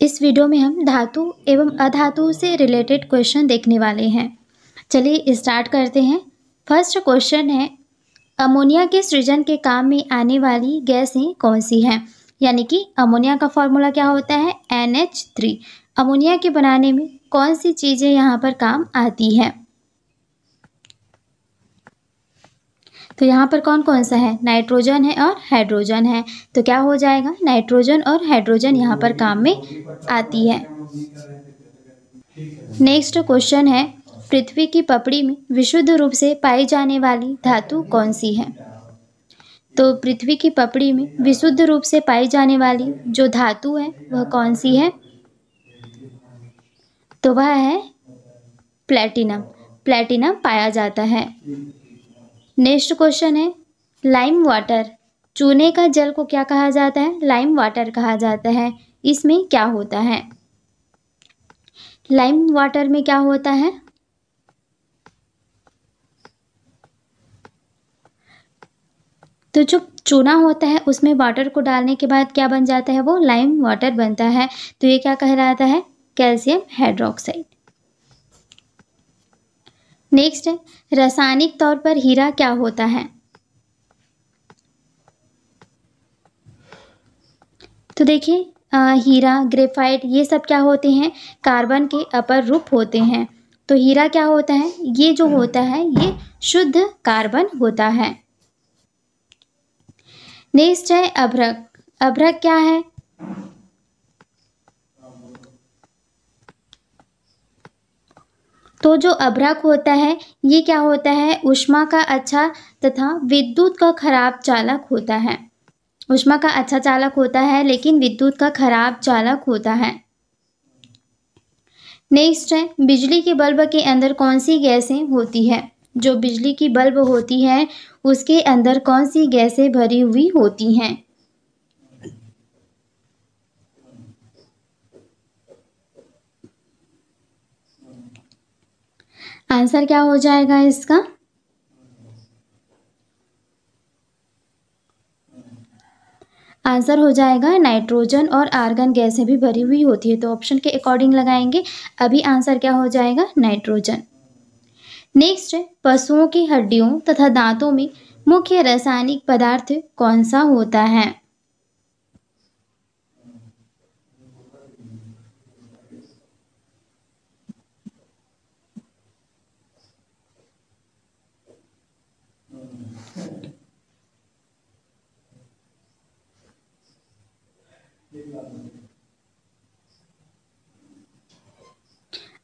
इस वीडियो में हम धातु एवं अधातु से रिलेटेड क्वेश्चन देखने वाले हैं। चलिए स्टार्ट करते हैं। फर्स्ट क्वेश्चन है, अमोनिया के सृजन के काम में आने वाली गैसें कौन सी हैं? यानी कि अमोनिया का फॉर्मूला क्या होता है? NH3। अमोनिया के बनाने में कौन सी चीज़ें यहाँ पर काम आती है? तो यहाँ पर कौन कौन सा है? नाइट्रोजन है और हाइड्रोजन है। तो क्या हो जाएगा? नाइट्रोजन और हाइड्रोजन यहाँ पर काम में आती है। नेक्स्ट क्वेश्चन है, पृथ्वी की पपड़ी में विशुद्ध रूप से पाई जाने वाली धातु कौन सी है? तो पृथ्वी की पपड़ी में विशुद्ध रूप से पाई जाने वाली जो धातु है वह कौन सी है? तो वह है प्लैटिनम। प्लैटिनम पाया जाता है। नेक्स्ट क्वेश्चन है, लाइम वाटर, चूने का जल को क्या कहा जाता है? लाइम वाटर कहा जाता है। इसमें क्या होता है? लाइम वाटर में क्या होता है? तो जो चूना होता है उसमें वाटर को डालने के बाद क्या बन जाता है? वो लाइम वाटर बनता है। तो ये क्या कहलाता है? Calcium hydroxide. नेक्स्ट है, रासायनिक तौर पर हीरा क्या होता है? तो देखिए, हीरा, ग्रेफाइट, ये सब क्या होते हैं? कार्बन के अपर रूप होते हैं। तो हीरा क्या होता है? ये जो होता है ये शुद्ध कार्बन होता है। नेक्स्ट है अभ्रक। अभ्रक क्या है? तो जो अभ्रक होता है ये क्या होता है? ऊष्मा का अच्छा तथा विद्युत का खराब चालक होता है। ऊष्मा का अच्छा चालक होता है लेकिन विद्युत का खराब चालक होता है। नेक्स्ट है, बिजली के बल्ब के अंदर कौन सी गैसें होती है? जो बिजली की बल्ब होती है उसके अंदर कौन सी गैसें भरी हुई होती हैं? आंसर क्या हो जाएगा इसका? आंसर हो जाएगा नाइट्रोजन और आर्गन गैसें भी भरी हुई होती है। तो ऑप्शन के अकॉर्डिंग लगाएंगे। अभी आंसर क्या हो जाएगा? नाइट्रोजन। नेक्स्ट है, पशुओं की हड्डियों तथा दांतों में मुख्य रासायनिक पदार्थ कौन सा होता है?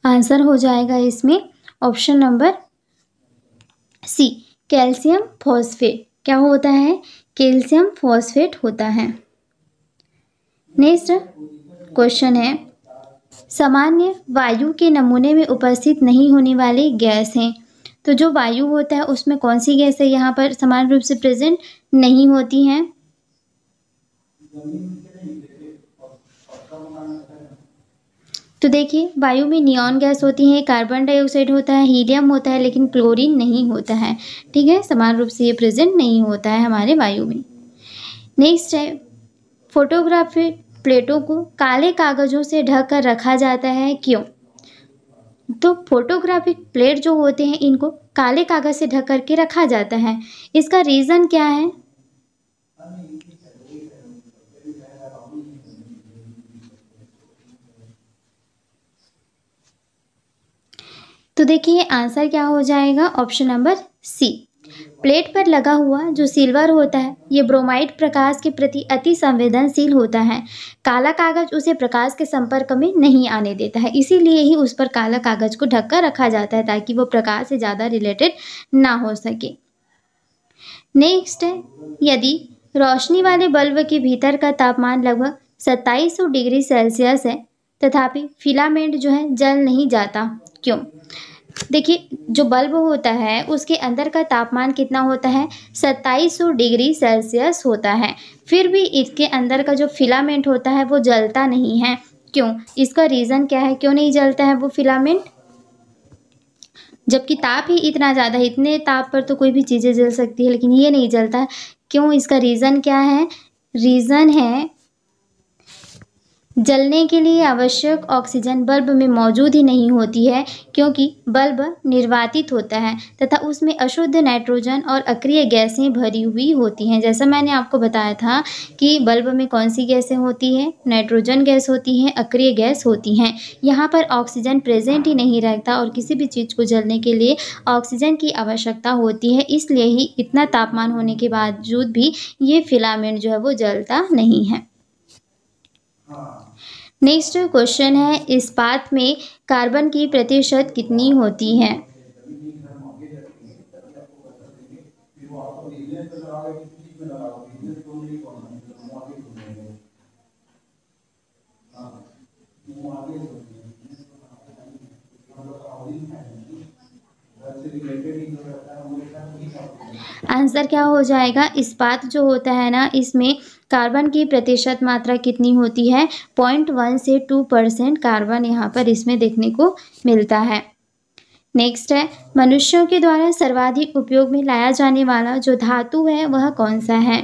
आंसर हो जाएगा इसमें option number C, calcium phosphate. क्या होता है? कैल्शियम फॉस्फेट होता है। नेक्स्ट क्वेश्चन है, सामान्य वायु के नमूने में उपस्थित नहीं होने वाली गैस हैं। तो जो वायु होता है उसमें कौन सी गैस है यहाँ पर समान रूप से प्रेजेंट नहीं होती हैं? तो देखिए, वायु में नियॉन गैस होती है, कार्बन डाइऑक्साइड होता है, हीलियम होता है, लेकिन क्लोरीन नहीं होता है। ठीक है, समान रूप से ये प्रेजेंट नहीं होता है हमारे वायु में। नेक्स्ट है, फोटोग्राफी प्लेटों को काले कागजों से ढक कर रखा जाता है, क्यों? तो फोटोग्राफिक प्लेट जो होते हैं इनको काले कागज से ढक करके रखा जाता है। इसका रीज़न क्या है? तो देखिए आंसर क्या हो जाएगा? ऑप्शन नंबर सी। प्लेट पर लगा हुआ जो सिल्वर होता है ये ब्रोमाइड प्रकाश के प्रति अति संवेदनशील होता है। काला कागज उसे प्रकाश के संपर्क में नहीं आने देता है, इसीलिए ही उस पर काला कागज को ढककर रखा जाता है ताकि वो प्रकाश से ज़्यादा रिलेटेड ना हो सके। नेक्स्ट है, यदि रोशनी वाले बल्ब के भीतर का तापमान लगभग 2700 डिग्री सेल्सियस है तथापि फिलामेंट जो है जल नहीं जाता, क्यों? देखिए, जो बल्ब होता है उसके अंदर का तापमान कितना होता है? 2700 डिग्री सेल्सियस होता है, फिर भी इसके अंदर का जो फिलामेंट होता है वो जलता नहीं है, क्यों? इसका रीज़न क्या है? क्यों नहीं जलता है वो फिलामेंट? जबकि ताप ही इतना ज़्यादा है, इतने ताप पर तो कोई भी चीज़ें जल सकती है लेकिन ये नहीं जलता, क्यों? इसका रीज़न क्या है? रीज़न है जलने के लिए आवश्यक ऑक्सीजन बल्ब में मौजूद ही नहीं होती है, क्योंकि बल्ब निर्वातित होता है तथा उसमें अशुद्ध नाइट्रोजन और अक्रिय गैसें भरी हुई होती हैं। जैसा मैंने आपको बताया था कि बल्ब में कौन सी गैसें होती हैं, नाइट्रोजन गैस होती हैं, अक्रिय गैस होती हैं। यहाँ पर ऑक्सीजन प्रेजेंट ही नहीं रहता और किसी भी चीज़ को जलने के लिए ऑक्सीजन की आवश्यकता होती है, इसलिए ही इतना तापमान होने के बावजूद भी ये फिलामेंट जो है वो जलता नहीं है। नेक्स्ट क्वेश्चन है, इस्पात में कार्बन की प्रतिशत कितनी होती है? आंसर क्या हो जाएगा? इस्पात जो होता है ना, इसमें कार्बन की प्रतिशत मात्रा कितनी होती है? 0.1 से 2% कार्बन यहाँ पर इसमें देखने को मिलता है। नेक्स्ट है, मनुष्यों के द्वारा सर्वाधिक उपयोग में लाया जाने वाला जो धातु है वह कौन सा है?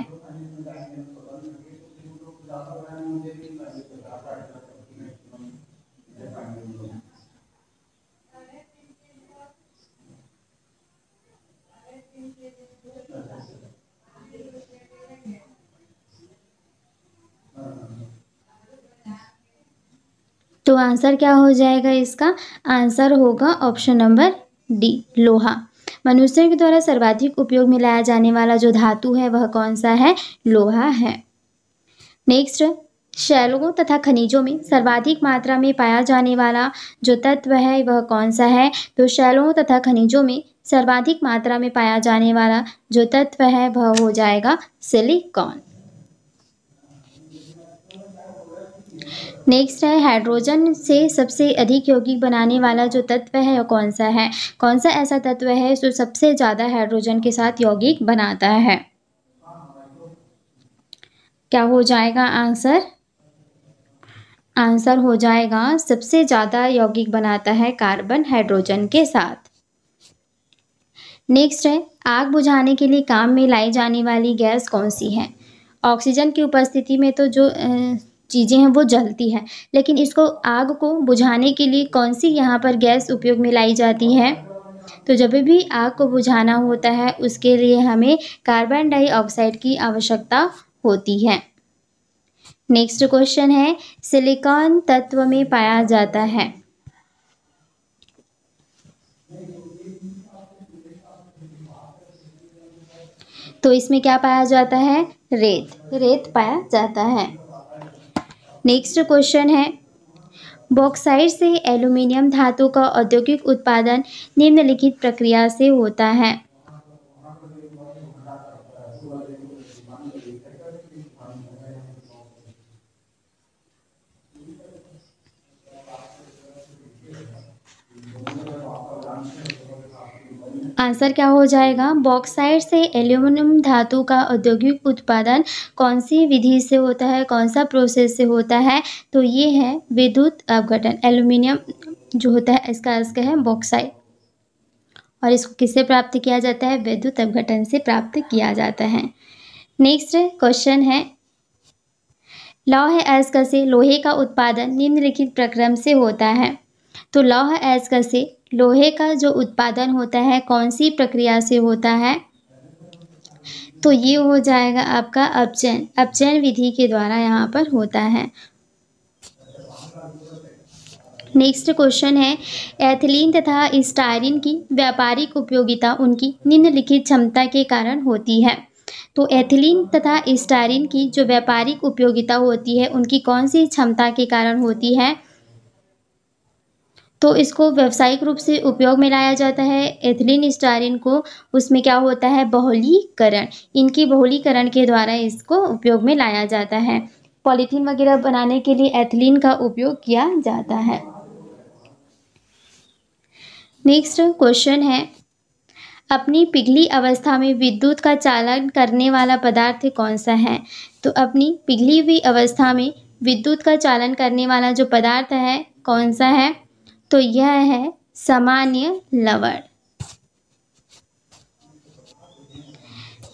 तो आंसर क्या हो जाएगा इसका? आंसर होगा ऑप्शन नंबर डी, लोहा। मनुष्यों के द्वारा सर्वाधिक उपयोग में लाया जाने वाला जो धातु है वह कौन सा है? लोहा है। नेक्स्ट, शैलों तथा खनिजों में सर्वाधिक मात्रा में पाया जाने वाला जो तत्व है वह कौन सा है? तो शैलों तथा खनिजों में सर्वाधिक मात्रा में पाया जाने वाला जो तत्व है वह हो जाएगा सिलिकॉन। नेक्स्ट है, हाइड्रोजन से सबसे अधिक यौगिक बनाने वाला जो तत्व है वह कौन सा है? कौन सा ऐसा तत्व है जो सबसे ज़्यादा हाइड्रोजन के साथ यौगिक बनाता है? क्या हो जाएगा आंसर? आंसर हो जाएगा सबसे ज़्यादा यौगिक बनाता है कार्बन हाइड्रोजन के साथ। नेक्स्ट है, आग बुझाने के लिए काम में लाई जाने वाली गैस कौन सी है? ऑक्सीजन की उपस्थिति में तो जो चीज़ें हैं वो जलती हैं, लेकिन इसको आग को बुझाने के लिए कौन सी यहाँ पर गैस उपयोग में लाई जाती है? तो जब भी आग को बुझाना होता है उसके लिए हमें कार्बन डाइऑक्साइड की आवश्यकता होती है। नेक्स्ट क्वेश्चन है, सिलिकॉन तत्व में पाया जाता है। तो इसमें क्या पाया जाता है? रेत पाया जाता है। नेक्स्ट क्वेश्चन है, बॉक्साइट से एल्यूमिनियम धातु का औद्योगिक उत्पादन निम्नलिखित प्रक्रिया से होता है। आंसर क्या हो जाएगा? बॉक्साइट से एल्यूमिनियम धातु का औद्योगिक उत्पादन कौन सी विधि से होता है, कौन सा प्रोसेस से होता है? तो ये है विद्युत अपघटन। एल्यूमिनियम जो होता है इसका अर्थ है बॉक्साइट, और इसको किससे प्राप्त किया जाता है? विद्युत अपघटन से प्राप्त किया जाता है। नेक्स्ट क्वेश्चन है, लौह अयस्क से लोहे का उत्पादन निम्नलिखित प्रक्रम से होता है। तो लौह अयस्क से लोहे का जो उत्पादन होता है कौन सी प्रक्रिया से होता है? तो ये हो जाएगा आपका अपचयन विधि के द्वारा यहाँ पर होता है। नेक्स्ट क्वेश्चन है, एथिलीन तथा स्टायरीन की व्यापारिक उपयोगिता उनकी निम्नलिखित क्षमता के कारण होती है। तो एथिलीन तथा स्टायरीन की जो व्यापारिक उपयोगिता होती है उनकी कौन सी क्षमता के कारण होती है? तो इसको व्यावसायिक रूप से उपयोग में लाया जाता है। एथिलीन स्टायरीन को उसमें क्या होता है? बहुलीकरण। इनकी बहुलीकरण के द्वारा इसको उपयोग में लाया जाता है। पॉलीथीन वगैरह बनाने के लिए एथिलीन का उपयोग किया जाता है। नेक्स्ट क्वेश्चन है, अपनी पिघली अवस्था में विद्युत का चालन करने वाला पदार्थ कौन सा है? तो अपनी पिघली हुई अवस्था में विद्युत का चालन करने वाला जो पदार्थ है कौन सा है? तो यह है सामान्य लवण।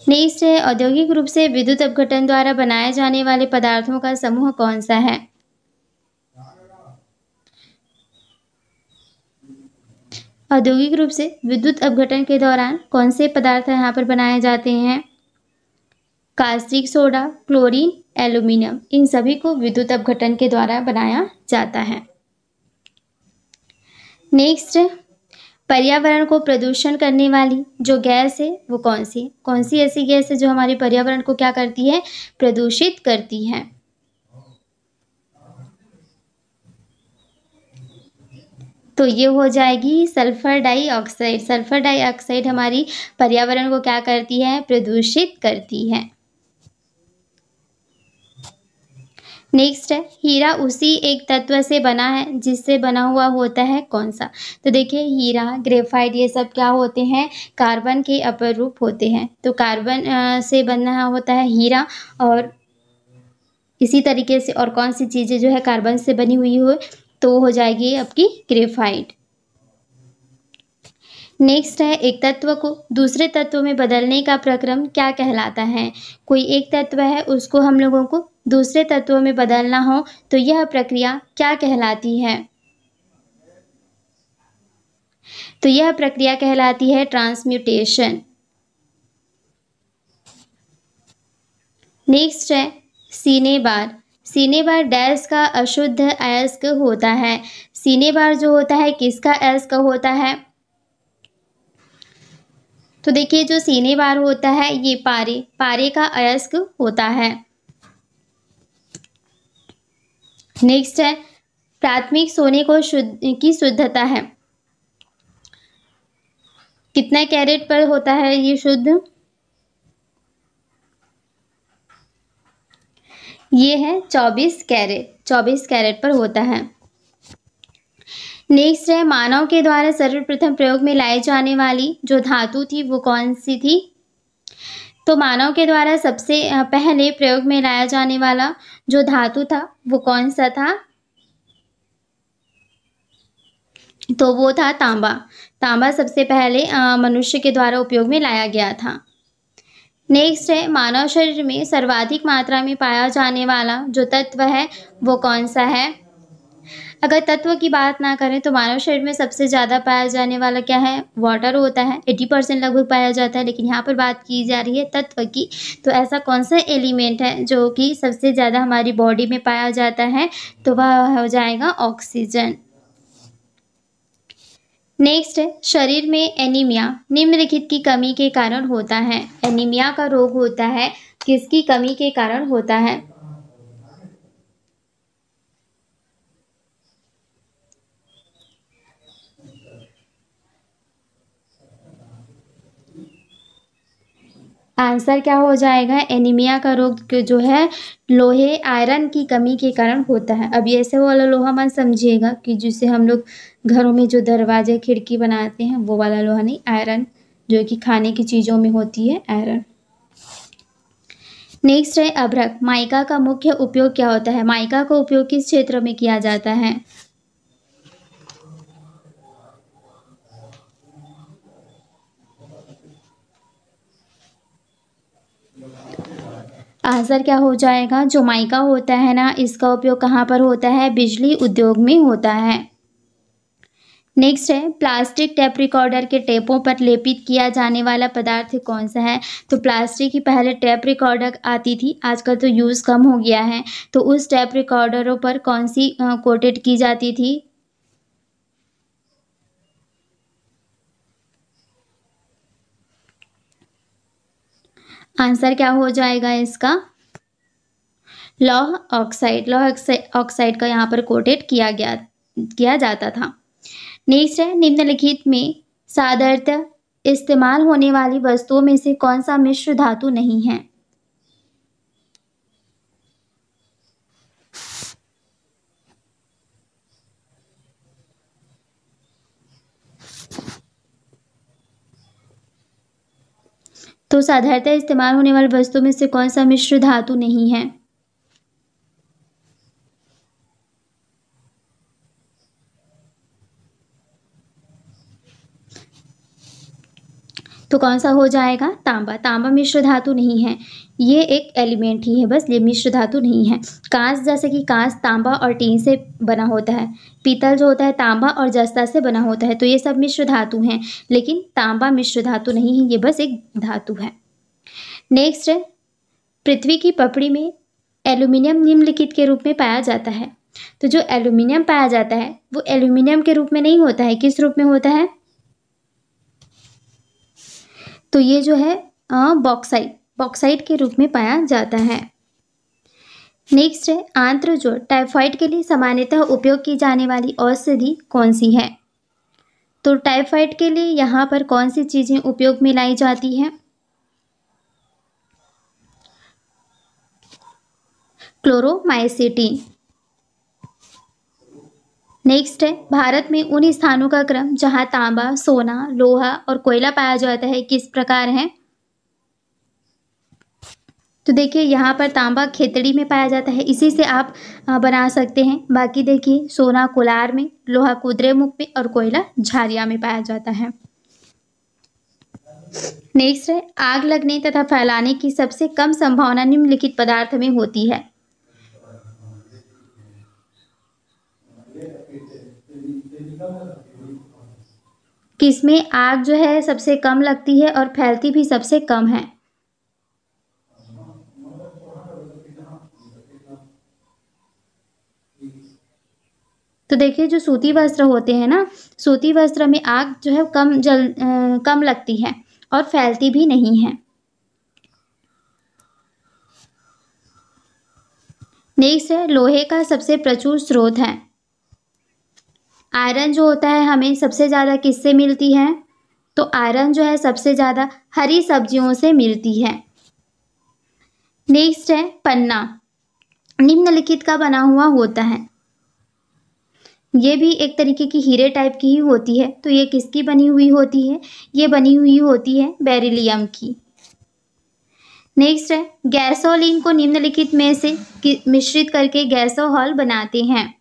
नेक्स्ट है, औद्योगिक रूप से विद्युत अपघटन द्वारा बनाए जाने वाले पदार्थों का समूह कौन सा है? औद्योगिक रूप से विद्युत अपघटन के दौरान कौन से पदार्थ यहाँ पर बनाए जाते हैं? कास्टिक सोडा, क्लोरीन, एल्यूमिनियम, इन सभी को विद्युत अपघटन के द्वारा बनाया जाता है। नेक्स्ट, पर्यावरण को प्रदूषण करने वाली जो गैस है वो कौन सी ऐसी गैस है जो हमारे पर्यावरण को क्या करती है? प्रदूषित करती है। तो ये हो जाएगी सल्फर डाइऑक्साइड। सल्फर डाइऑक्साइड हमारी पर्यावरण को क्या करती है? प्रदूषित करती है। नेक्स्ट है, हीरा उसी एक तत्व से बना है जिससे बना हुआ होता है कौन सा? तो देखिए, हीरा, ग्रेफाइट, ये सब क्या होते हैं? कार्बन के अपर रूप होते हैं। तो कार्बन से बना होता है हीरा, और इसी तरीके से और कौन सी चीज़ें जो है कार्बन से बनी हुई हो तो हो जाएगी आपकी ग्रेफाइट। नेक्स्ट है, एक तत्व को दूसरे तत्व में बदलने का प्रक्रम क्या कहलाता है? कोई एक तत्व है, उसको हम लोगों को दूसरे तत्व में बदलना हो तो यह प्रक्रिया क्या कहलाती है? तो यह प्रक्रिया कहलाती है ट्रांसम्यूटेशन। नेक्स्ट है, सीने बार। सीने बार डैश का अशुद्ध अयस्क होता है। सीने बार जो होता है किसका अयस्क होता है? तो देखिए, जो सीने बार होता है ये पारे का अयस्क होता है। नेक्स्ट है, प्राथमिक सोने को की शुद्धता है। कितना कैरेट पर होता है ये शुद्ध? ये है 24 कैरेट। 24 कैरेट पर होता है। नेक्स्ट है, मानव के द्वारा सर्वप्रथम प्रयोग में लाई जाने वाली जो धातु थी वो कौन सी थी? तो मानव के द्वारा सबसे पहले प्रयोग में लाया जाने वाला जो धातु था वो कौन सा था? तो वो था तांबा। तांबा सबसे पहले मनुष्य के द्वारा उपयोग में लाया गया था। नेक्स्ट है, मानव शरीर में सर्वाधिक मात्रा में पाया जाने वाला जो तत्व है वो कौन सा है? अगर तत्व की बात ना करें तो मानव शरीर में सबसे ज़्यादा पाया जाने वाला क्या है? वाटर होता है। 80% लगभग पाया जाता है, लेकिन यहाँ पर बात की जा रही है तत्व की। तो ऐसा कौन सा एलिमेंट है जो कि सबसे ज़्यादा हमारी बॉडी में पाया जाता है? तो वह हो जाएगा ऑक्सीजन। नेक्स्ट है, शरीर में एनीमिया निम्नलिखित की कमी के कारण होता है। एनीमिया का रोग होता है किसकी कमी के कारण होता है? आंसर क्या हो जाएगा? एनीमिया का रोग जो है लोहे आयरन की कमी के कारण होता है। अब ये ऐसे वाला लोहा मत समझिएगा कि जिससे हम लोग घरों में जो दरवाजे खिड़की बनाते हैं वो वाला लोहा नहीं, आयरन जो कि खाने की चीज़ों में होती है, आयरन। नेक्स्ट है, अभ्रक। माइका का मुख्य उपयोग क्या होता है? माइका का उपयोग किस क्षेत्र में किया जाता है? आंसर क्या हो जाएगा? जो माइका होता है ना, इसका उपयोग कहाँ पर होता है? बिजली उद्योग में होता है। नेक्स्ट है, प्लास्टिक टेप रिकॉर्डर के टेपों पर लेपित किया जाने वाला पदार्थ कौन सा है? तो प्लास्टिक की पहले टेप रिकॉर्डर आती थी, आजकल तो यूज़ कम हो गया है। तो उस टेप रिकॉर्डरों पर कौन सी कोटेड की जाती थी? आंसर क्या हो जाएगा इसका? लौह ऑक्साइड। लौह ऑक्साइड का यहाँ पर कोटेड किया जाता था। नेक्स्ट है, निम्नलिखित में साधारणतः इस्तेमाल होने वाली वस्तुओं में से कौन सा मिश्र धातु नहीं है? तो साधारणतः इस्तेमाल होने वाली वस्तुओं में से कौन सा मिश्र धातु नहीं है? तो कौन सा हो जाएगा? तांबा। तांबा मिश्र धातु नहीं है, ये एक एलिमेंट ही है बस, ये मिश्र धातु नहीं है। कांस, जैसे कि कांस तांबा और टीन से बना होता है। पीतल जो होता है तांबा और जस्ता से बना होता है। तो ये सब मिश्र धातु हैं, लेकिन तांबा मिश्र धातु नहीं है, ये बस एक धातु है। नेक्स्ट है, पृथ्वी की पपड़ी में एल्यूमिनियम निम्नलिखित के रूप में पाया जाता है। तो जो एल्यूमिनियम पाया जाता है वो एल्यूमिनियम के रूप में नहीं होता है, किस रूप में होता है? तो ये जो है बॉक्साइट के रूप में पाया जाता है। नेक्स्ट है, आंत्रजोड़ टाइफाइड के लिए सामान्यतः उपयोग की जाने वाली औषधि कौन सी है? तो टाइफाइड के लिए यहाँ पर कौन सी चीज़ें उपयोग में लाई जाती हैं? क्लोरोमाइसिटिन। नेक्स्ट है, भारत में उन स्थानों का क्रम जहां तांबा, सोना, लोहा और कोयला पाया जाता है किस प्रकार है? तो देखिए यहाँ पर तांबा खेतड़ी में पाया जाता है, इसी से आप बना सकते हैं। बाकी देखिए सोना कोलार में, लोहा कुद्रेमुख में और कोयला झारिया में पाया जाता है। नेक्स्ट है, आग लगने तथा फैलाने की सबसे कम संभावना निम्नलिखित पदार्थ में होती है। किसमें आग जो है सबसे कम लगती है और फैलती भी सबसे कम है? तो देखिए जो सूती वस्त्र होते हैं ना, सूती वस्त्र में आग जो है कम लगती है और फैलती भी नहीं है। नेक्स्ट है, लोहे का सबसे प्रचुर स्रोत है। आयरन जो होता है हमें सबसे ज़्यादा किससे मिलती है? तो आयरन जो है सबसे ज़्यादा हरी सब्जियों से मिलती है। नेक्स्ट है, पन्ना निम्नलिखित का बना हुआ होता है। ये भी एक तरीके की हीरे टाइप की ही होती है। तो ये किसकी बनी हुई होती है? ये बनी हुई होती है बेरिलियम की। नेक्स्ट है, गैसोलीन को निम्नलिखित में से मिश्रित करके गैसोहॉल बनाते हैं।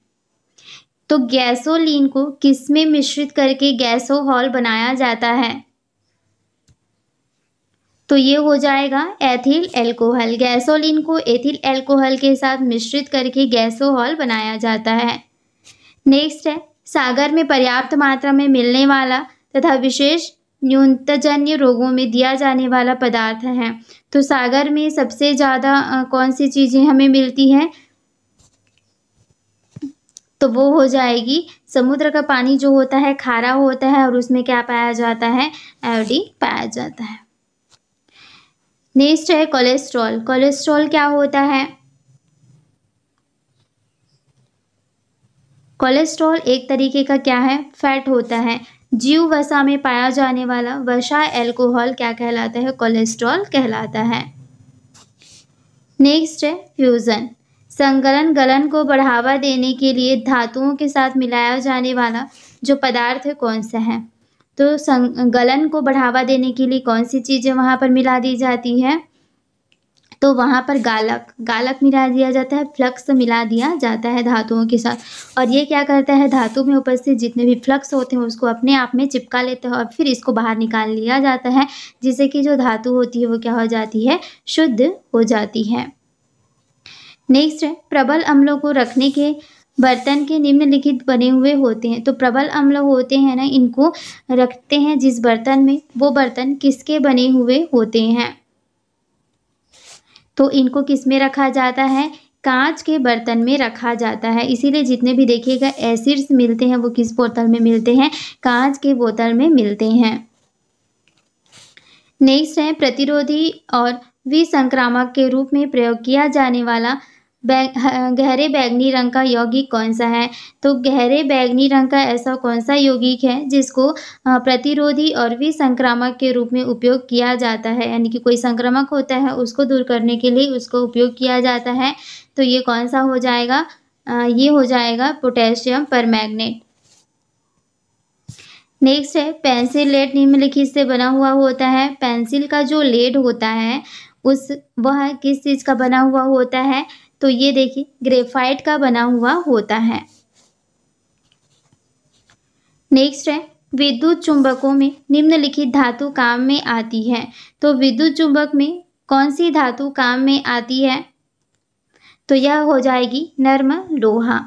तो गैसोलीन को किस में मिश्रित करके गैसोहॉल बनाया जाता है? तो ये हो जाएगा एथिल एल्कोहल। गैसोलीन को एथिल एल्कोहल के साथ मिश्रित करके गैसोहॉल बनाया जाता है। नेक्स्ट है, सागर में पर्याप्त मात्रा में मिलने वाला तथा विशेष न्यूनतजन्य रोगों में दिया जाने वाला पदार्थ है। तो सागर में सबसे ज़्यादा कौन सी चीज़ें हमें मिलती हैं? तो वो हो जाएगी, समुद्र का पानी जो होता है खारा होता है और उसमें क्या पाया जाता है? आयोडीन पाया जाता है। नेक्स्ट है, कोलेस्ट्रॉल। कोलेस्ट्रॉल क्या होता है? कोलेस्ट्रॉल एक तरीके का क्या है? फैट होता है। जीव वसा में पाया जाने वाला वसा एल्कोहल क्या कहलाता है? कोलेस्ट्रॉल कहलाता है। नेक्स्ट है, फ्यूजन। संगलन गलन को बढ़ावा देने के लिए धातुओं के साथ मिलाया जाने वाला जो पदार्थ है कौन सा है? तो गलन को बढ़ावा देने के लिए कौन सी चीज़ें वहाँ पर मिला दी जाती है? तो वहाँ पर गालक मिला दिया जाता है, फ्लक्स मिला दिया जाता है धातुओं के साथ। और ये क्या करता है? धातु में उपस्थित जितने भी फ्लक्स होते हैं उसको अपने आप में चिपका लेता है और फिर इसको बाहर निकाल लिया जाता है, जिससे कि जो धातु होती है वो क्या हो जाती है? शुद्ध हो जाती है। नेक्स्ट है, प्रबल अम्लों को रखने के बर्तन के निम्नलिखित बने हुए होते हैं। तो प्रबल अम्ल होते हैं ना, इनको रखते हैं जिस बर्तन में, वो बर्तन किसके बने हुए होते हैं? तो इनको किस में रखा जाता है? कांच के बर्तन में रखा जाता है। इसीलिए जितने भी देखिएगा एसिड्स मिलते हैं वो किस बोतल में मिलते हैं? कांच के बोतल में मिलते हैं। नेक्स्ट है, प्रतिरोधी और विसंक्रामक के रूप में प्रयोग किया जाने वाला गहरे बैंगनी रंग का यौगिक कौन सा है? तो गहरे बैंगनी रंग का ऐसा कौन सा यौगिक है जिसको प्रतिरोधी और विसंक्रामक के रूप में उपयोग किया जाता है? यानी कि कोई संक्रामक होता है उसको दूर करने के लिए उसको उपयोग किया जाता है। तो ये कौन सा हो जाएगा? ये हो जाएगा पोटेशियम परमैंगनेट। नेक्स्ट है, पेंसिल लेड निम्नलिखित से बना हुआ होता है। पेंसिल का जो लेड होता है वह किस चीज़ का बना हुआ होता है? तो ये देखिए ग्रेफाइट का बना हुआ होता है। नेक्स्ट है, विद्युत चुंबकों में निम्नलिखित धातु काम में आती है। तो विद्युत चुंबक में कौन सी धातु काम में आती है? तो यह हो जाएगी नर्म लोहा।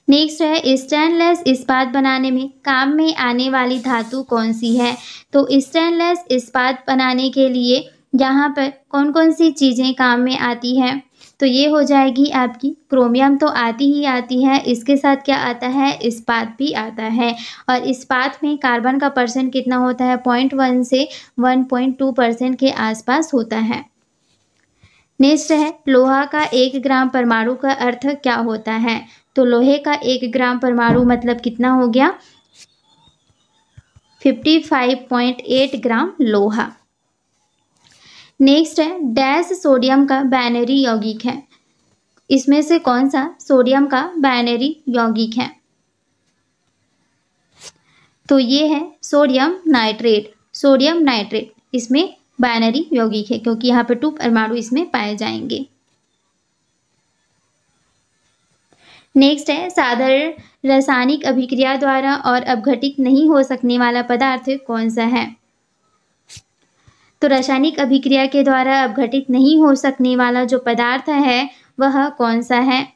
नेक्स्ट है स्टेनलेस इस्पात बनाने में काम में आने वाली धातु कौन सी है? तो स्टेनलेस इस्पात बनाने के लिए यहाँ पर कौन कौन सी चीज़ें काम में आती हैं? तो ये हो जाएगी आपकी क्रोमियम तो आती ही आती है, इसके साथ क्या आता है? इस्पात भी आता है। और इस्पात में कार्बन का परसेंट कितना होता है? 0.1 से 1.2% के आसपास होता है। नेक्स्ट है लोहा का 1 ग्राम परमाणु का अर्थ क्या होता है? तो लोहे का 1 ग्राम परमाणु मतलब कितना हो गया? 55.8 ग्राम लोहा। नेक्स्ट है डैश सोडियम का बाइनरी यौगिक है। इसमें से कौन सा सोडियम का बाइनरी यौगिक है? तो ये है सोडियम नाइट्रेट। सोडियम नाइट्रेट इसमें बाइनरी यौगिक है क्योंकि यहाँ पे 2 परमाणु इसमें पाए जाएंगे। नेक्स्ट है साधारण रासायनिक अभिक्रिया द्वारा और अपघटित नहीं हो सकने वाला पदार्थ कौन सा है? तो रासायनिक अभिक्रिया के द्वारा अपघटित नहीं हो सकने वाला जो पदार्थ है वह कौन सा है?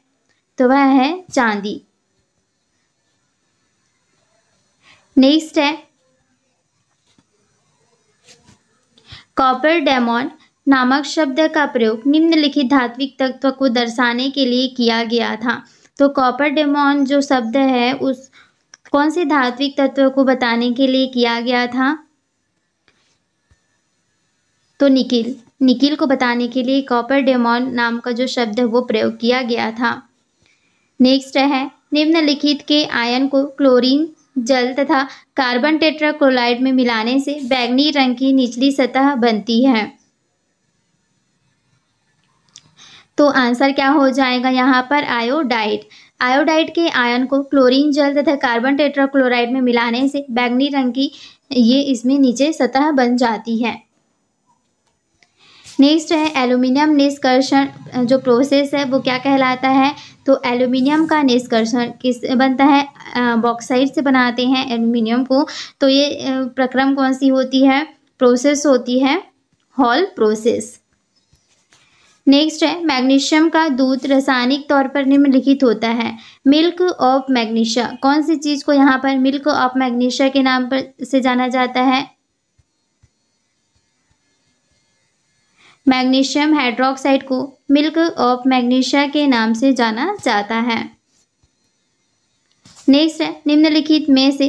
तो वह है चांदी। नेक्स्ट है कॉपर डेमोन नामक शब्द का प्रयोग निम्नलिखित धात्विक तत्व को दर्शाने के लिए किया गया था। तो कॉपर डेमोन जो शब्द है उस कौन से धात्विक तत्व को बताने के लिए किया गया था? तो निकिल। निकिल को बताने के लिए कॉपर डेमोन नाम का जो शब्द है वो प्रयोग किया गया था। नेक्स्ट है निम्नलिखित के आयन को क्लोरीन जल तथा कार्बन टेट्राक्लोराइड में मिलाने से बैंगनी रंग की निचली सतह बनती है। तो आंसर क्या हो जाएगा यहाँ पर? आयोडाइड। आयोडाइड के आयन को क्लोरीन जल तथा कार्बन टेट्राक्लोराइड में मिलाने से बैंगनी रंग की ये इसमें नीचे सतह बन जाती है। नेक्स्ट है एल्यूमिनियम निष्कर्षण जो प्रोसेस है वो क्या कहलाता है? तो एल्यूमिनियम का निष्कर्षण किस बनता है? बॉक्साइट से बनाते हैं एल्यूमिनियम को। तो ये प्रक्रम कौन सी होती है? प्रोसेस होती है हॉल प्रोसेस। नेक्स्ट है मैग्नीशियम का दूध रासायनिक तौर पर निम्नलिखित होता है। मिल्क ऑफ मैग्नीशिया कौन सी चीज़ को यहाँ पर मिल्क ऑफ मैग्नीशिया के नाम पर से जाना जाता है? मैग्नीशियम हाइड्रोक्साइड को मिल्क ऑफ मैग्नीशिया के नाम से जाना जाता है। नेक्स्ट है निम्नलिखित में से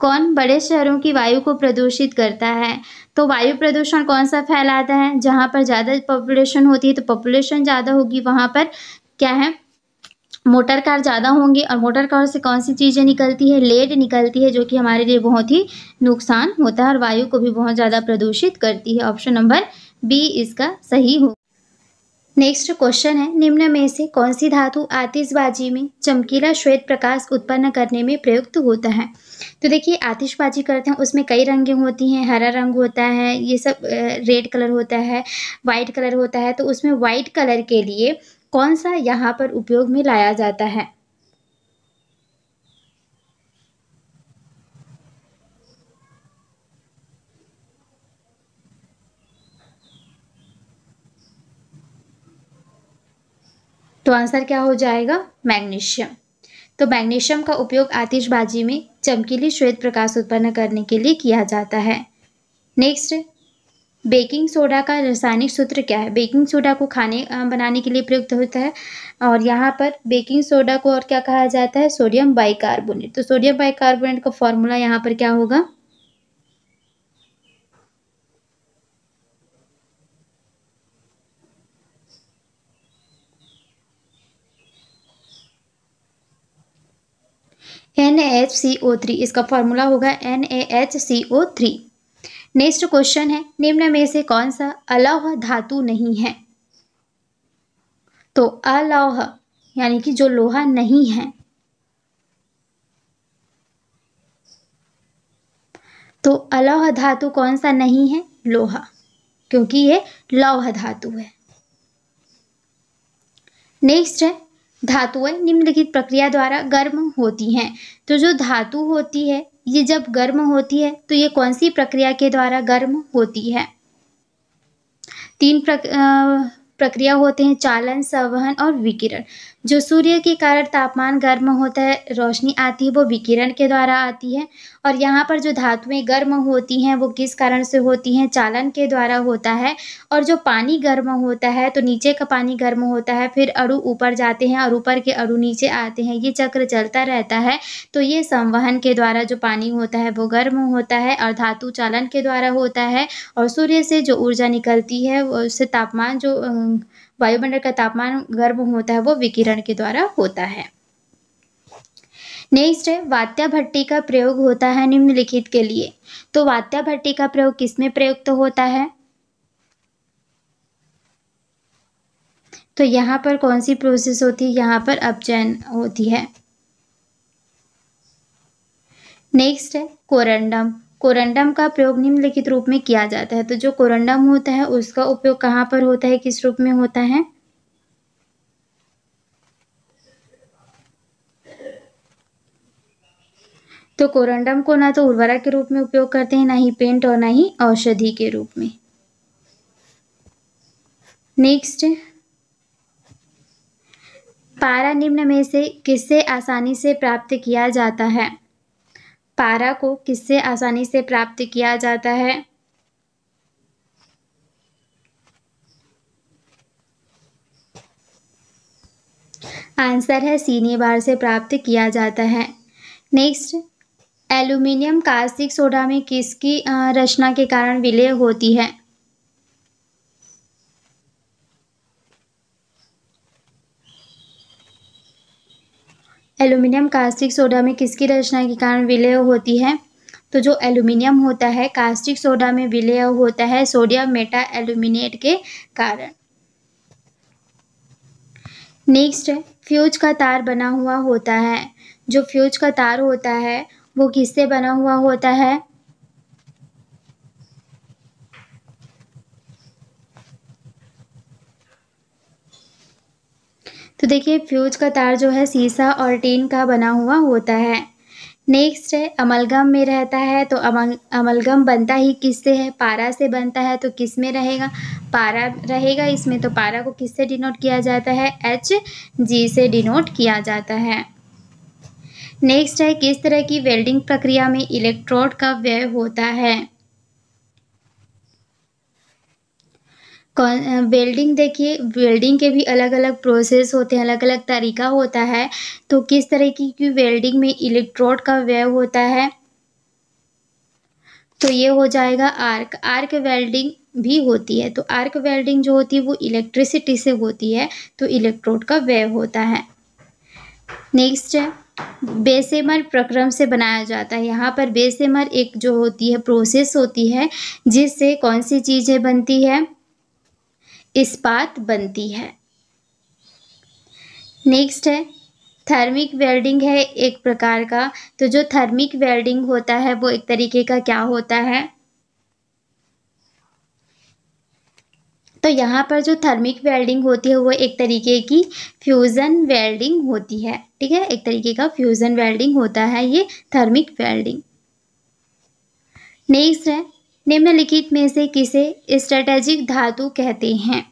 कौन बड़े शहरों की वायु को प्रदूषित करता है? तो वायु प्रदूषण कौन सा फैलाता है? जहाँ पर ज़्यादा पॉपुलेशन होती है तो पॉपुलेशन ज़्यादा होगी वहाँ पर क्या है? मोटर कार ज़्यादा होंगे। और मोटर कार से कौन सी चीज़ें निकलती है? लेड निकलती है जो कि हमारे लिए बहुत ही नुकसान होता है और वायु को भी बहुत ज़्यादा प्रदूषित करती है। ऑप्शन नंबर बी इसका सही हो। नेक्स्ट क्वेश्चन है निम्न में से कौन सी धातु आतिशबाजी में चमकीला श्वेत प्रकाश उत्पन्न करने में प्रयुक्त होता है? तो देखिए आतिशबाजी करते हैं उसमें कई रंगें होती हैं। हरा रंग होता है, ये सब रेड कलर होता है, वाइट कलर होता है। तो उसमें वाइट कलर के लिए कौन सा यहाँ पर उपयोग में लाया जाता है? तो आंसर क्या हो जाएगा? मैग्नीशियम। तो मैग्नीशियम का उपयोग आतिशबाजी में चमकीली श्वेत प्रकाश उत्पन्न करने के लिए किया जाता है। नेक्स्ट बेकिंग सोडा का रासायनिक सूत्र क्या है? बेकिंग सोडा को खाने बनाने के लिए प्रयुक्त होता है और यहाँ पर बेकिंग सोडा को और क्या कहा जाता है? Sodium bicarbonate. तो सोडियम बाइकार्बोनेट का फॉर्मूला यहाँ पर क्या होगा? NaHCO3 इसका फॉर्मूला होगा NaHCO3। नेक्स्ट क्वेश्चन है निम्न में से कौन सा अलौह धातु नहीं है? तो अलौह यानी कि जो लोहा नहीं है। तो अलौह धातु कौन सा नहीं है? लोहा, क्योंकि ये लौह धातु है। नेक्स्ट है धातुएं निम्नलिखित प्रक्रिया द्वारा गर्म होती हैं। तो जो धातु होती है ये जब गर्म होती है तो ये कौन सी प्रक्रिया के द्वारा गर्म होती है? तीन प्रक्रिया होते हैं, चालन, संवहन और विकिरण। जो सूर्य के कारण तापमान गर्म होता है, रोशनी आती है, वो विकिरण के द्वारा आती है। और यहाँ पर जो धातुएं गर्म होती हैं वो किस कारण से होती हैं? चालन के द्वारा होता है। और जो पानी गर्म होता है तो नीचे का पानी गर्म होता है, फिर अणु ऊपर जाते हैं और ऊपर के अणु नीचे आते हैं, ये चक्र चलता रहता है। तो ये संवहन के द्वारा जो पानी होता है वो गर्म होता है और धातु चालन के द्वारा होता है। और सूर्य से जो ऊर्जा निकलती है उससे तापमान जो वायुमंडल का तापमान गर्म होता है वो विकिरण के द्वारा होता है। नेक्स्ट है, वात्या भट्टी का प्रयोग होता है निम्नलिखित के लिए। तो वात्या भट्टी का प्रयोग किसमें प्रयुक्त होता है? तो यहाँ पर कौन सी प्रोसेस होती है? यहाँ पर अपचयन होती है। नेक्स्ट है कोरंडम। कोरंडम का प्रयोग निम्नलिखित रूप में किया जाता है। तो जो कोरंडम होता है उसका उपयोग कहाँ पर होता है, किस रूप में होता है? तो कोरंडम को ना तो उर्वरक के रूप में उपयोग करते हैं, ना ही पेंट और ना ही औषधि के रूप में। नेक्स्ट, पारा निम्न में से किससे आसानी से प्राप्त किया जाता है? पारा को किससे आसानी से प्राप्त किया जाता है? आंसर है सीनी बार से प्राप्त किया जाता है। नेक्स्ट, एल्यूमिनियम कास्टिक सोडा में किसकी रचना के कारण विलय होती है? एल्यूमिनियम कास्टिक सोडा में किसकी रचना के कारण विलय होती है? तो जो एल्यूमिनियम होता है कास्टिक सोडा में विलय होता है सोडियम मेटा एल्यूमिनेट के कारण। नेक्स्ट है, फ्यूज का तार बना हुआ होता है। जो फ्यूज का तार होता है वो किससे बना हुआ होता है? तो देखिए फ्यूज का तार जो है सीसा और टीन का बना हुआ होता है। नेक्स्ट है, अमलगम में रहता है। तो अमलगम बनता ही किससे है? पारा से बनता है। तो किस में रहेगा? पारा रहेगा इसमें। तो पारा को किससे डिनोट किया जाता है? Hg से डिनोट किया जाता है। नेक्स्ट है, किस तरह की वेल्डिंग प्रक्रिया में इलेक्ट्रोड का व्यय होता है? वेल्डिंग, देखिए वेल्डिंग के भी अलग अलग प्रोसेस होते हैं, अलग अलग तरीका होता है। तो किस तरह की वेल्डिंग में इलेक्ट्रोड का व्यय होता है? तो ये हो जाएगा आर्क वेल्डिंग भी होती है। तो आर्क वेल्डिंग जो होती है वो इलेक्ट्रिसिटी से होती है, तो इलेक्ट्रोड का व्यय होता है। नेक्स्ट है, बेसेमर प्रक्रम से बनाया जाता है। यहाँ पर बेसेमर एक जो होती है प्रोसेस होती है जिससे कौन सी चीज़ें बनती है? इस्पात बनती है। नेक्स्ट है, थर्मिक वेल्डिंग है एक प्रकार का। तो जो थर्मिक वेल्डिंग होता है वो एक तरीके का क्या होता है? तो यहाँ पर जो थर्मिक वेल्डिंग होती है वो एक तरीके की फ्यूज़न वेल्डिंग होती है। ठीक है, एक तरीके का फ्यूज़न वेल्डिंग होता है ये थर्मिक वेल्डिंग। नेक्स्ट है, निम्नलिखित में से किसे स्ट्रेटेजिक धातु कहते हैं?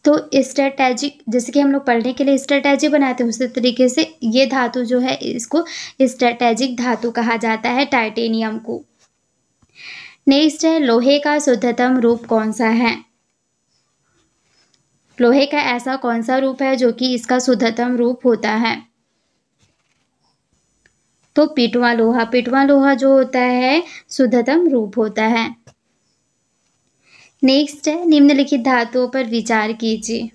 तो स्ट्रेटेजिक, जैसे कि हम लोग पढ़ने के लिए स्ट्रेटेजी बनाते हैं उसी तरीके से ये धातु जो है इसको स्ट्रेटेजिक धातु कहा जाता है, टाइटेनियम को। नेक्स्ट है, लोहे का शुद्धतम रूप कौन सा है? लोहे का ऐसा कौन सा रूप है जो कि इसका शुद्धतम रूप होता है? तो पिटवा लोहा। पिटवा लोहा जो होता है शुद्धतम रूप होता है। नेक्स्ट है, निम्नलिखित धातुओं पर विचार कीजिए।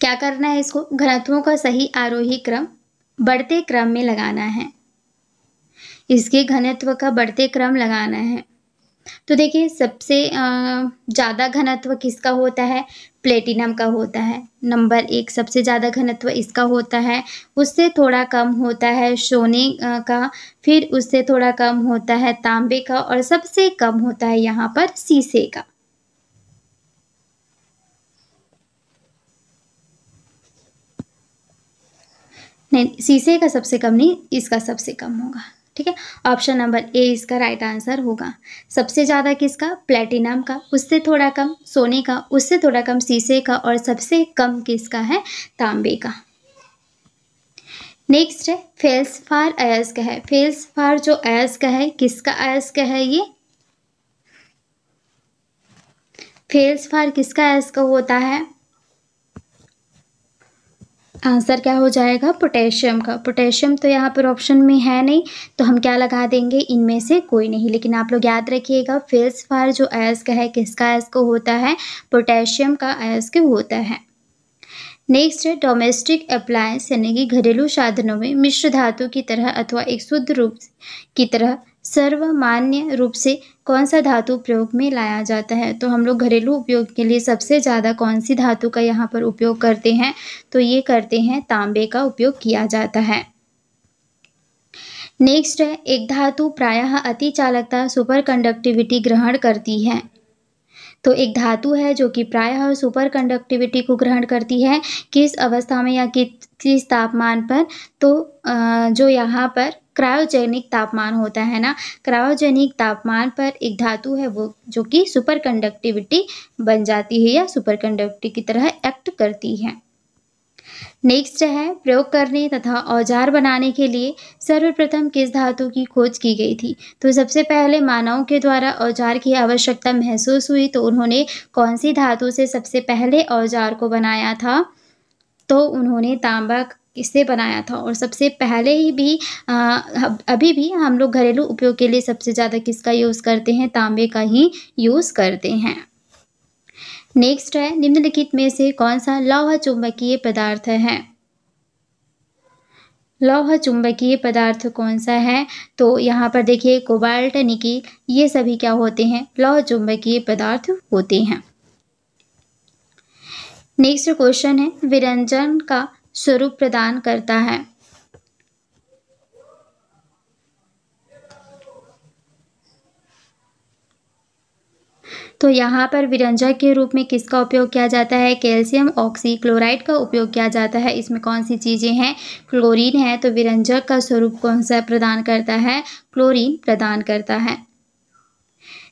क्या करना है इसको? घनत्वों का सही आरोही क्रम बढ़ते क्रम में लगाना है। इसके घनत्व का बढ़ते क्रम लगाना है। तो देखिए सबसे ज़्यादा घनत्व किसका होता है? प्लेटिनम का होता है। नंबर 1 सबसे ज़्यादा घनत्व इसका होता है। उससे थोड़ा कम होता है सोने का, फिर उससे थोड़ा कम होता है तांबे का और सबसे कम होता है यहाँ पर शीशे का। नहीं, शीशे का सबसे कम नहीं, इसका सबसे कम होगा। ठीक है, ऑप्शन नंबर ए इसका राइट आंसर होगा। सबसे ज़्यादा किसका? प्लेटिनम का, उससे थोड़ा कम सोने का, उससे थोड़ा कम शीशे का और सबसे कम किसका है? तांबे का। नेक्स्ट है फेल्सफार अयस्क है। फेल्सफार जो अयस्क है किसका अयस्क है ये? फेल्सफार किसका अयस्क होता है? आंसर क्या हो जाएगा? पोटेशियम का। पोटेशियम तो यहाँ पर ऑप्शन में है नहीं, तो हम क्या लगा देंगे? इनमें से कोई नहीं। लेकिन आप लोग याद रखिएगा फेल्सफार जो अयस्क है किसका अयस्क होता है? पोटेशियम का अयस्क होता है। नेक्स्ट है डोमेस्टिक अप्लायंस यानी कि घरेलू साधनों में मिश्र धातु की तरह अथवा एक शुद्ध रूप की तरह सर्वमान्य रूप से कौन सा धातु प्रयोग में लाया जाता है? तो हम लोग घरेलू उपयोग के लिए सबसे ज़्यादा कौन सी धातु का यहाँ पर उपयोग करते हैं? तो ये करते हैं तांबे का उपयोग किया जाता है। नेक्स्ट है एक धातु प्रायः अति चालकता सुपर कंडक्टिविटी ग्रहण करती है। तो एक धातु है जो कि प्रायः सुपर कंडक्टिविटी को ग्रहण करती है। किस अवस्था में या किस तापमान पर? तो जो यहाँ पर क्रायोजेनिक तापमान होता है ना, क्रायोजेनिक तापमान पर एक धातु है वो जो कि सुपर कंडक्टिविटी बन जाती है या सुपर कंडक्टिविटी की तरह एक्ट करती है। नेक्स्ट है प्रयोग करने तथा औजार बनाने के लिए सर्वप्रथम किस धातु की खोज की गई थी? तो सबसे पहले मानवों के द्वारा औजार की आवश्यकता महसूस हुई तो उन्होंने कौन सी धातु से सबसे पहले औजार को बनाया था? तो उन्होंने तांबा इससे बनाया था। और सबसे पहले ही भी अभी भी हम लोग घरेलू उपयोग के लिए सबसे ज़्यादा किसका यूज़ करते हैं? तांबे का ही यूज़ करते हैं। नेक्स्ट है निम्नलिखित में से कौन सा लौह चुंबकीय पदार्थ है? लौह चुंबकीय पदार्थ कौन सा है? तो यहाँ पर देखिए कोबाल्ट, निकेल ये सभी क्या होते हैं? लौह चुंबकीय पदार्थ होते हैं। नेक्स्ट क्वेश्चन है विरंजन का स्वरूप प्रदान करता है। तो यहाँ पर विरंजक के रूप में किसका उपयोग किया जाता है? कैल्शियम ऑक्सीक्लोराइड का उपयोग किया जाता है। इसमें कौन सी चीज़ें हैं? क्लोरीन है। तो विरंजक का स्वरूप कौन सा प्रदान करता है? क्लोरीन प्रदान करता है।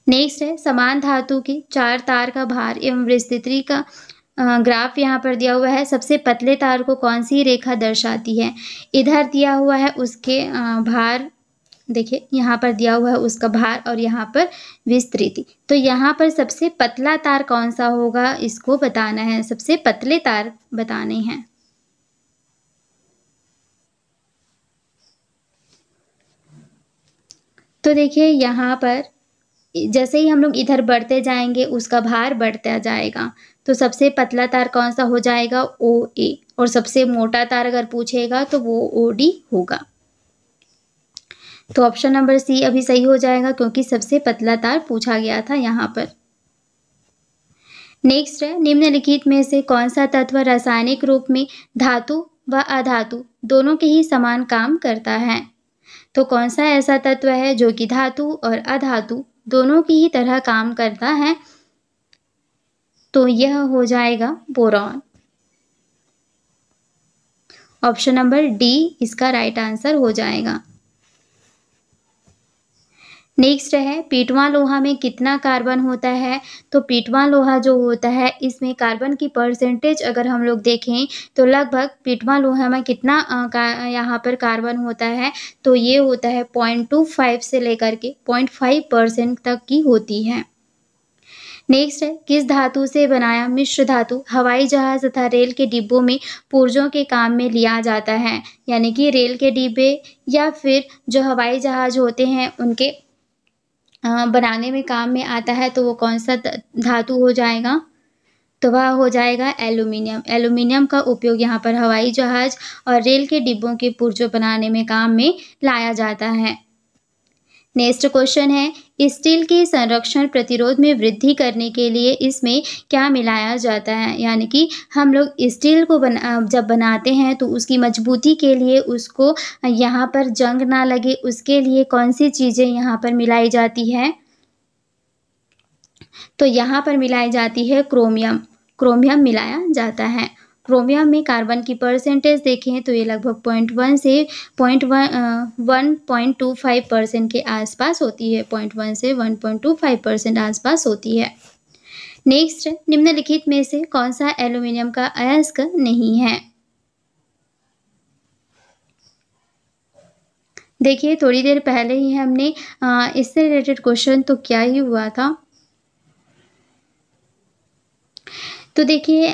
नेक्स्ट है समान धातु के 4 तार का भार एवं विस्तृति का ग्राफ यहाँ पर दिया हुआ है। सबसे पतले तार को कौन सी रेखा दर्शाती है? इधर दिया हुआ है उसके भार, देखिए यहाँ पर दिया हुआ है उसका भार और यहाँ पर विस्तृति। तो यहाँ पर सबसे पतला तार कौन सा होगा इसको बताना है। सबसे पतले तार बताने हैं। तो देखिए यहाँ पर जैसे ही हम लोग इधर बढ़ते जाएंगे उसका भार बढ़ता जाएगा। तो सबसे पतला तार कौन सा हो जाएगा? ओ ए। और सबसे मोटा तार अगर पूछेगा तो वो ओ डी होगा। तो ऑप्शन नंबर सी अभी सही हो जाएगा क्योंकि सबसे पतला तार पूछा गया था यहाँ पर। नेक्स्ट है निम्नलिखित में से कौन सा तत्व रासायनिक रूप में धातु व अधातु दोनों के ही समान काम करता है? तो कौन सा ऐसा तत्व है जो कि धातु और अधातु दोनों की ही तरह काम करता है? तो यह हो जाएगा बोरॉन। ऑप्शन नंबर डी इसका राइट आंसर हो जाएगा। नेक्स्ट है पीटवां लोहा में कितना कार्बन होता है? तो पीटवां लोहा जो होता है इसमें कार्बन की परसेंटेज अगर हम लोग देखें तो लगभग पीटवां लोहा में कितना यहाँ पर कार्बन होता है? तो ये होता है 0.25 से लेकर के 0.5% तक की होती है। नेक्स्ट है किस धातु से बनाया मिश्र धातु हवाई जहाज तथा रेल के डिब्बों में पुर्जों के काम में लिया जाता है? यानी कि रेल के डिब्बे या फिर जो हवाई जहाज होते हैं उनके बनाने में काम में आता है। तो वो कौन सा धातु हो जाएगा? तो वह हो जाएगा एल्यूमिनियम। एल्यूमिनियम का उपयोग यहाँ पर हवाई जहाज और रेल के डिब्बों के पुर्जों बनाने में काम में लाया जाता है। नेक्स्ट क्वेश्चन है, स्टील के संरक्षण प्रतिरोध में वृद्धि करने के लिए इसमें क्या मिलाया जाता है। यानी कि हम लोग स्टील को जब बनाते हैं तो उसकी मजबूती के लिए, उसको यहाँ पर जंग ना लगे, उसके लिए कौन सी चीज़ें यहाँ पर मिलाई जाती है। तो यहाँ पर मिलाई जाती है क्रोमियम। क्रोमियम मिलाया जाता है। क्रोमियम में कार्बन की परसेंटेज देखें तो ये लगभग 0.1 से 1.25% के आसपास होती है। 0.1 से 1.25% आसपास होती है। नेक्स्ट, निम्नलिखित में से कौन सा एल्यूमिनियम का अयस्क नहीं है। देखिए, थोड़ी देर पहले ही हमने इससे रिलेटेड क्वेश्चन तो क्या ही हुआ था। तो देखिए,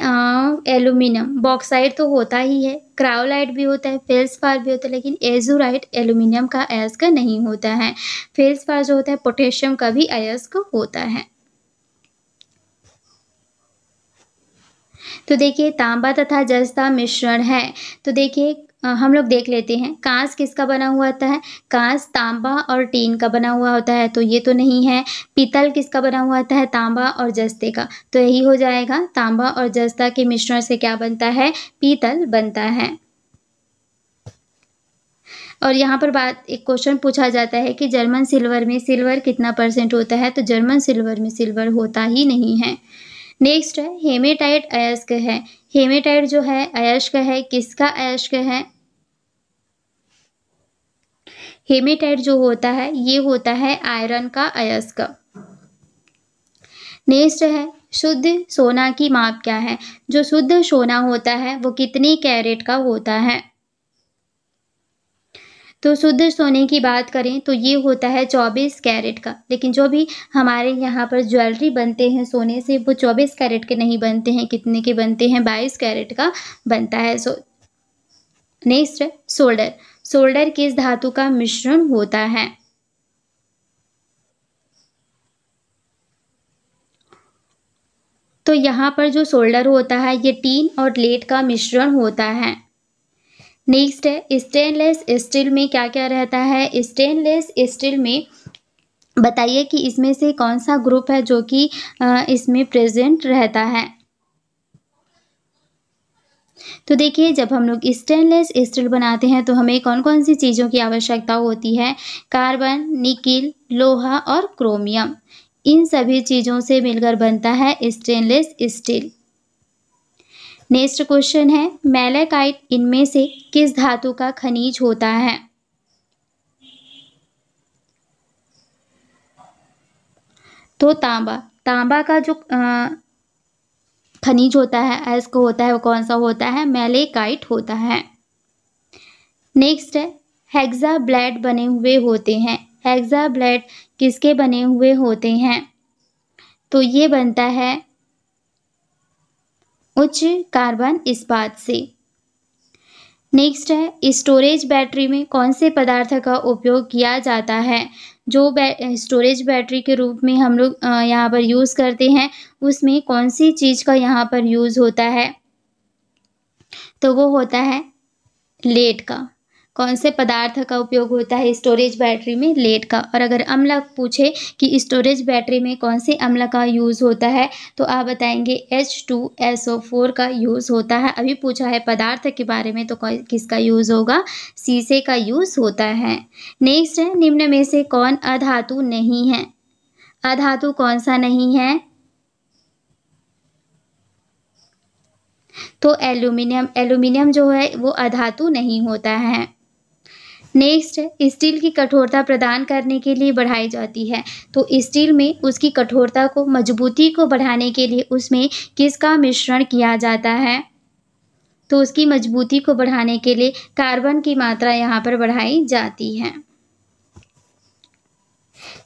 एल्यूमिनियम बॉक्साइट तो होता ही है, क्रायोलाइट भी होता है, फेल्सपार भी होता है, लेकिन एजुराइट एल्यूमिनियम का अयस्क नहीं होता है। फेल्सपार जो होता है पोटेशियम का भी अयस्क होता है। तो देखिए, तांबा तथा जस्ता मिश्रण है। तो देखिए, हम लोग देख लेते हैं, कांच किसका बना हुआ होता है। कांच तांबा और टीन का बना हुआ होता है, तो ये तो नहीं है। पीतल किसका बना हुआ होता है, तांबा और जस्ते का, तो यही हो जाएगा। तांबा और जस्ता के मिश्रण से क्या बनता है, पीतल बनता है। और यहाँ पर एक क्वेश्चन पूछा जाता है कि जर्मन सिल्वर में सिल्वर कितना % होता है। तो जर्मन सिल्वर में सिल्वर होता ही नहीं है। नेक्स्ट है, हेमेटाइट अयस्क है। हेमेटाइट जो है अयस्क है, किसका अयस्क है। हेमेटाइट जो होता है ये होता है आयरन का अयस्क। नेक्स्ट है, शुद्ध सोना की माप क्या है। जो शुद्ध सोना होता है वो कितने कैरेट का होता है। तो शुद्ध सोने की बात करें तो ये होता है 24 कैरेट का। लेकिन जो भी हमारे यहाँ पर ज्वेलरी बनते हैं सोने से, वो 24 कैरेट के नहीं बनते हैं। कितने के बनते हैं, 22 कैरेट का बनता है। नेक्स्ट है, सोल्डर। सोल्डर किस धातु का मिश्रण होता है। तो यहाँ पर जो सोल्डर होता है ये टीन और लेड का मिश्रण होता है। नेक्स्ट है, स्टेनलेस स्टील में क्या क्या रहता है। स्टेनलेस स्टील में बताइए कि इसमें से कौन सा ग्रुप है जो कि इसमें प्रेजेंट रहता है। तो देखिए, जब हम लोग स्टेनलेस स्टील बनाते हैं तो हमें कौन कौन सी चीज़ों की आवश्यकता होती है। कार्बन, निकिल, लोहा और क्रोमियम, इन सभी चीज़ों से मिलकर बनता है स्टेनलेस स्टील। नेक्स्ट क्वेश्चन है, मैलेकाइट इनमें से किस धातु का खनिज होता है। तो तांबा का जो खनिज होता है, अयस्क होता है, वो कौन सा होता है, मैलेकाइट होता है। नेक्स्ट है, हेक्सा ब्लेड बने हुए होते हैं। हेक्सा ब्लेड किसके बने हुए होते हैं। तो ये बनता है उच्च कार्बन इस्पात से। नेक्स्ट है, स्टोरेज बैटरी में कौन से पदार्थ का उपयोग किया जाता है। जो स्टोरेज बैटरी के रूप में हम लोग यहाँ पर यूज़ करते हैं, उसमें कौन सी चीज़ का यहाँ पर यूज़ होता है। तो वो होता है लेड का। कौन से पदार्थ का उपयोग होता है स्टोरेज बैटरी में, लेड का। और अगर अम्ल पूछे कि स्टोरेज बैटरी में कौन से अम्ल का यूज़ होता है, तो आप बताएंगे H2SO4 का यूज़ होता है। अभी पूछा है पदार्थ के बारे में, तो किसका यूज़ होगा, शीशे का यूज़ होता है। नेक्स्ट है, निम्न में से कौन अधातु नहीं है। अधातु कौन सा नहीं है, तो एल्यूमिनियम। एल्यूमिनियम जो है वो अधातु नहीं होता है। नेक्स्ट है, स्टील की कठोरता प्रदान करने के लिए बढ़ाई जाती है। तो स्टील में उसकी कठोरता को, मजबूती को बढ़ाने के लिए उसमें किसका मिश्रण किया जाता है। तो उसकी मजबूती को बढ़ाने के लिए कार्बन की मात्रा यहाँ पर बढ़ाई जाती है।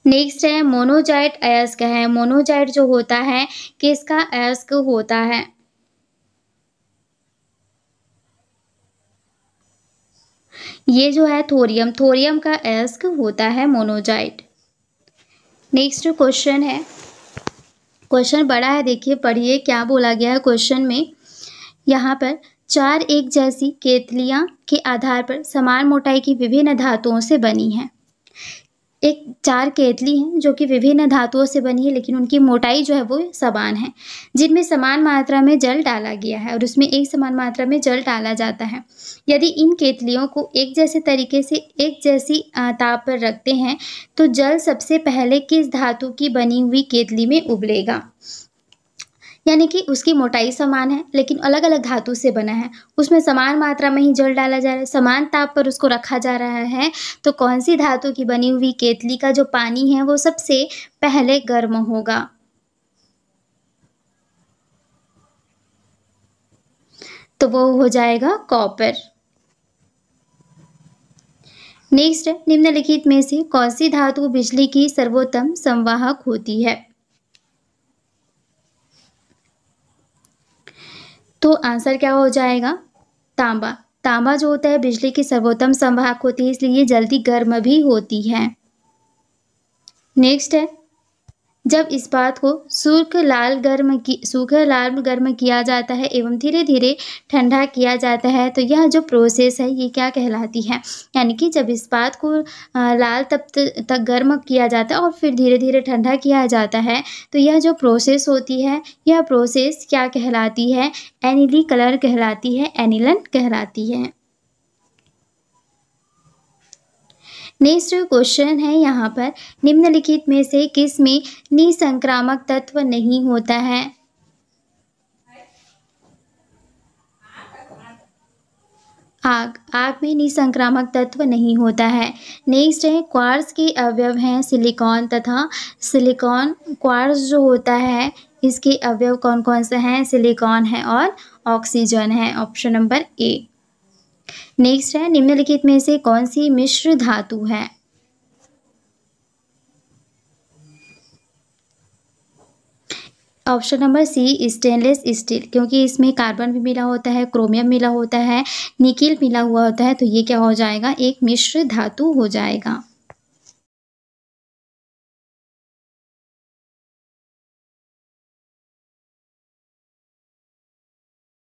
नेक्स्ट है, मोनोजाइट अयस्क है। मोनोजाइट जो होता है किसका अयस्क होता है। ये जो है थोरियम, थोरियम का अयस्क होता है मोनोजाइट। नेक्स्ट क्वेश्चन है, क्वेश्चन बड़ा है, देखिए पढ़िए क्या बोला गया है क्वेश्चन में। यहाँ पर 4 एक जैसी केतलियाँ के आधार पर समान मोटाई की विभिन्न धातुओं से बनी हैं। एक 4 केतली हैं जो कि विभिन्न धातुओं से बनी है, लेकिन उनकी मोटाई जो है वो समान है, जिनमें समान मात्रा में जल डाला गया है और उसमें एक समान मात्रा में जल डाला जाता है। यदि इन केतलियों को एक जैसे तरीके से एक जैसी ताप पर रखते हैं तो जल सबसे पहले किस धातु की बनी हुई केतली में उबलेगा। यानी कि उसकी मोटाई समान है लेकिन अलग अलग धातु से बना है, उसमें समान मात्रा में ही जल डाला जा रहा है, समान ताप पर उसको रखा जा रहा है, तो कौन सी धातु की बनी हुई केतली का जो पानी है वो सबसे पहले गर्म होगा। तो वो हो जाएगा कॉपर। नेक्स्ट है, निम्नलिखित में से कौन सी धातु बिजली की सर्वोत्तम संवाहक होती है। तो आंसर क्या हो जाएगा, तांबा। तांबा जो होता है बिजली की सर्वोत्तम संवाहक होती है, इसलिए ये जल्दी गर्म भी होती है। नेक्स्ट है, जब इस्पात को सूख लाल गर्म किया जाता है एवं धीरे धीरे ठंडा किया जाता है तो यह जो प्रोसेस है ये क्या कहलाती है। यानी कि जब इस्पात को लाल तक गर्म किया जाता है और फिर धीरे धीरे ठंडा किया जाता है तो यह जो प्रोसेस होती है यह प्रोसेस क्या कहलाती है, एनिली कलर कहलाती है, एनिलन कहलाती है। नेक्स्ट क्वेश्चन है यहाँ पर, निम्नलिखित में से किस में निसंक्रामक तत्व नहीं होता है। आग में निसंक्रामक तत्व नहीं होता है। नेक्स्ट है, क्वार्ट्ज के अवयव हैं सिलिकॉन तथा सिलिकॉन। क्वार्ट्ज जो होता है इसके अवयव कौन कौन से हैं, सिलिकॉन है और ऑक्सीजन है, ऑप्शन नंबर ए। नेक्स्ट है, निम्नलिखित में से कौन सी मिश्र धातु है। Option number C, stainless steel, क्योंकि इसमें कार्बन भी मिला होता है, क्रोमियम मिला होता है, निकेल मिला हुआ होता है, तो ये क्या हो जाएगा, एक मिश्र धातु हो जाएगा।